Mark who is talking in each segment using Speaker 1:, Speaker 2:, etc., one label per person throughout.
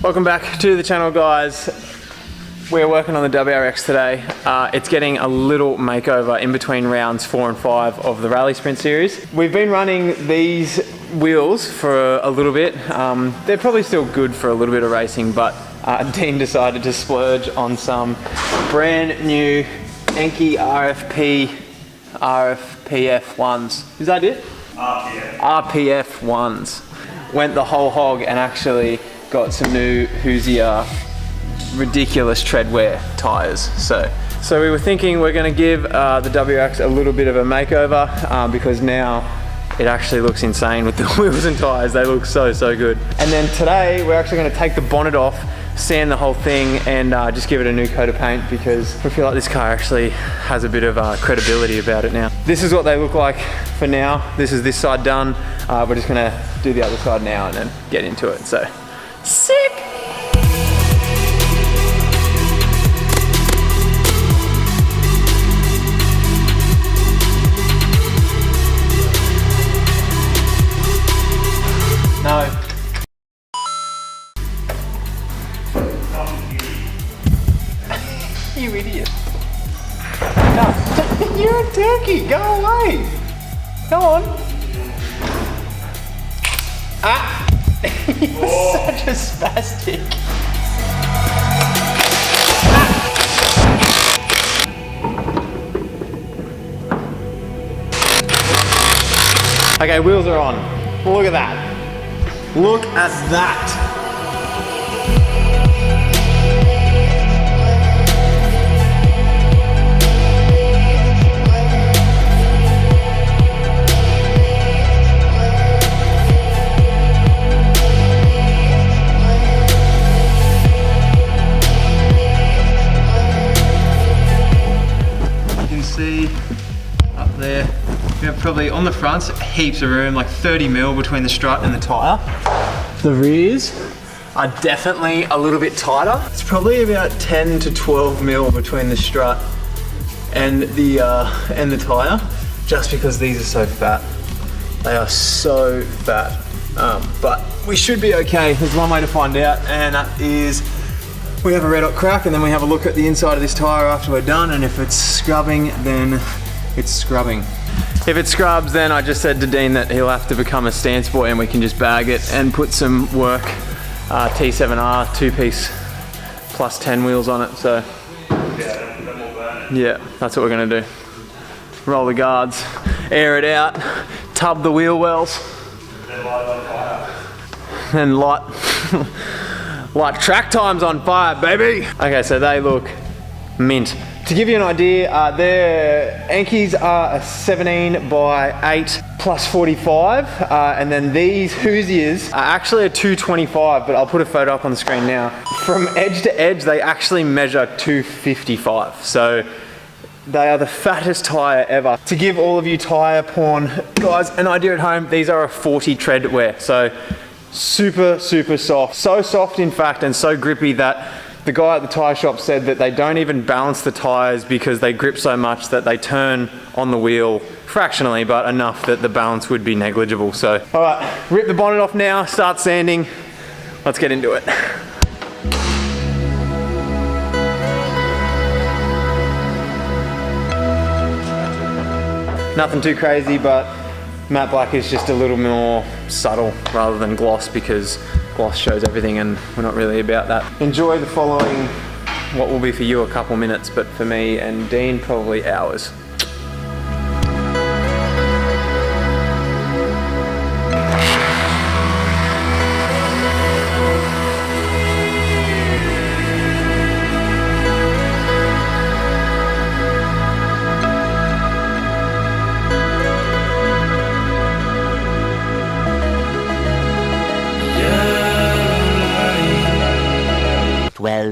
Speaker 1: Welcome back to the channel, guys. We're working on the WRX today. It's getting a little makeover in between rounds 4 and 5 of the Rally Sprint series. We've been running these wheels for a little bit. They're probably still good for a little bit of racing, but Dean decided to splurge on some brand new Enkei RPF1s. Is that it? RPF1s. Went the whole hog and actually got some new Hooiser ridiculous treadwear tires. So we were thinking we're going to give the WRX a little bit of a makeover because now it actually looks insane with the wheels and tires. They look so good. And then today we're actually going to take the bonnet off, sand the whole thing, and just give it a new coat of paint because we feel like this car actually has a bit of credibility about it now. This is what they look like for now. This is this side done. We're just going to do the other side now and then get into it. So sick! No. You idiot. No. You're a turkey. Go away. Come on. Ah. You're such a spastic. Ah. Okay, wheels are on. Look at that. Look at that. See up there, we have probably on the fronts heaps of room, like 30 mil between the strut and the tyre. The rears are definitely a little bit tighter. It's probably about 10 to 12 mil between the strut and the tyre, just because these are so fat. They are so fat, but we should be okay. There's one way to find out, and that is we have a red hot crack and then we have a look at the inside of this tyre after we're done, and if it's scrubbing, then it's scrubbing. If it scrubs, then I just said to Dean that he'll have to become a stance boy and we can just bag it and put some work T7R 2-piece plus 10 wheels on it. So yeah, that's what we're gonna do. Roll the guards, air it out, tub the wheel wells, then light Like track time's on fire, baby. Okay, so they look mint. To give you an idea, their Enkeis are a 17 by 8 plus 45, and then these Hoosiers are actually a 225, but I'll put a photo up on the screen now. From edge to edge, they actually measure 255. So they are the fattest tire ever. To give all of you tire porn guys an idea at home, these are a 40 tread wear. So super soft. So soft in fact, and so grippy that the guy at the tyre shop said that they don't even balance the tyres because they grip so much that they turn on the wheel fractionally, but enough that the balance would be negligible. So, all right, rip the bonnet off now, start sanding. Let's get into it. Nothing too crazy, but matte black is just a little more subtle rather than gloss, because gloss shows everything and we're not really about that. Enjoy the following, what will be for you a couple minutes, but for me and Dean probably hours.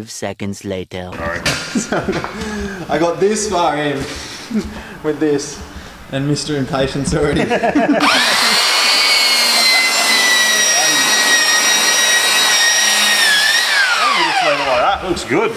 Speaker 2: 5 seconds later.
Speaker 1: I got this far in with this, and Mr. Impatience already.
Speaker 3: That looks good.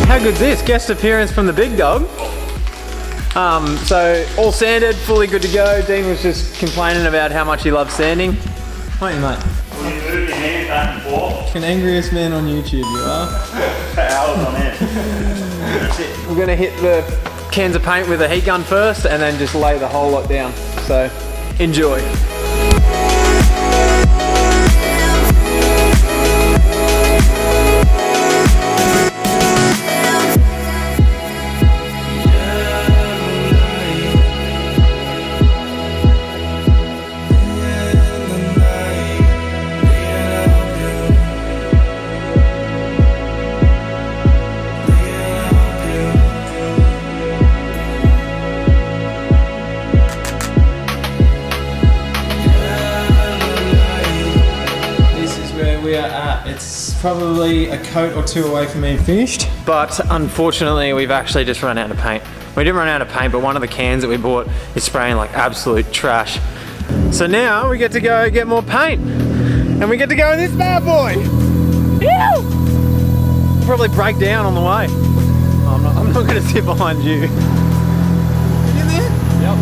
Speaker 1: How good's this? Guest appearance from the big dog. So all sanded, fully good to go. Dean was just complaining about how much he loves sanding. Aren't you, mate?
Speaker 3: When you move your hands back and forth.
Speaker 1: An angriest man on YouTube, you are.
Speaker 3: For hours on end. That's it.
Speaker 1: We're gonna hit the cans of paint with a heat gun first and then just lay the whole lot down. So enjoy. It's probably a coat or two away from being finished. But unfortunately, we've actually just run out of paint. We didn't run out of paint, but one of the cans that we bought is spraying like absolute trash. So now we get to go get more paint. And we get to go in this bad boy. Ew! We'll probably break down on the way. I'm not gonna sit behind you. You in there? Yep.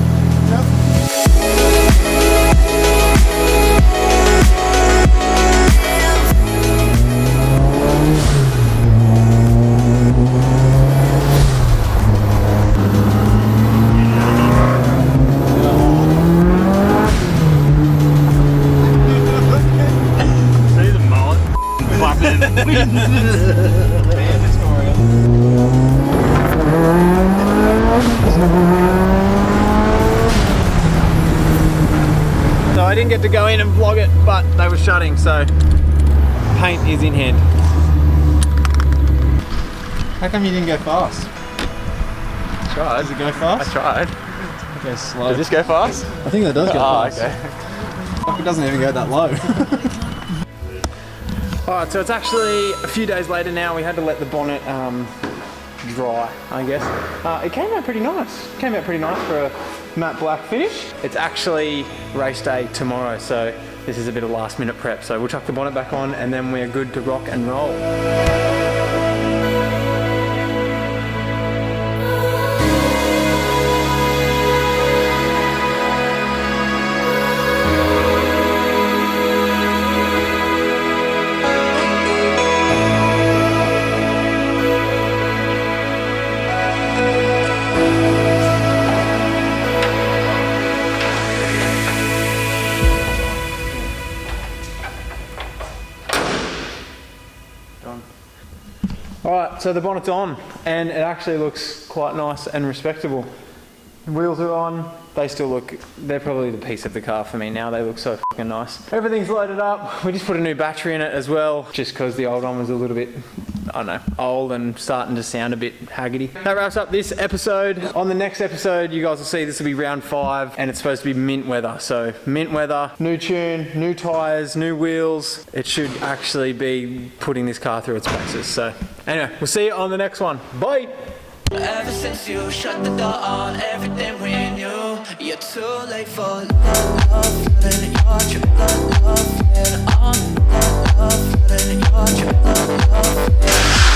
Speaker 1: So I didn't get to go in and vlog it, but they were shutting, so paint is in hand. How come you didn't go fast? I tried. Does it go fast? I tried. Okay, slow. Does this go fast? I think that does go fast. Okay. It doesn't even go that low. Alright, so it's actually a few days later now. We had to let the bonnet dry, I guess. It came out pretty nice. It came out pretty nice for a matte black finish. It's actually race day tomorrow, so this is a bit of last minute prep. So we'll chuck the bonnet back on and then we're good to rock and roll. Alright, so the bonnet's on and it actually looks quite nice and respectable. The wheels are on, they still look, they're probably the piece of the car for me now, they look so fucking nice. Everything's loaded up, we just put a new battery in it as well, just because the old one was a little bit, I don't know, old and starting to sound a bit haggardy. That wraps up this episode. On the next episode, you guys will see this will be round 5 and it's supposed to be mint weather. So mint weather, new tune, new tyres, new wheels. It should actually be putting this car through its paces. So anyway, we'll see you on the next one. Bye!
Speaker 4: Ever since you shut the door on everything we knew, you're too late for love, feeling your true love, feeling on love, feeling your true love,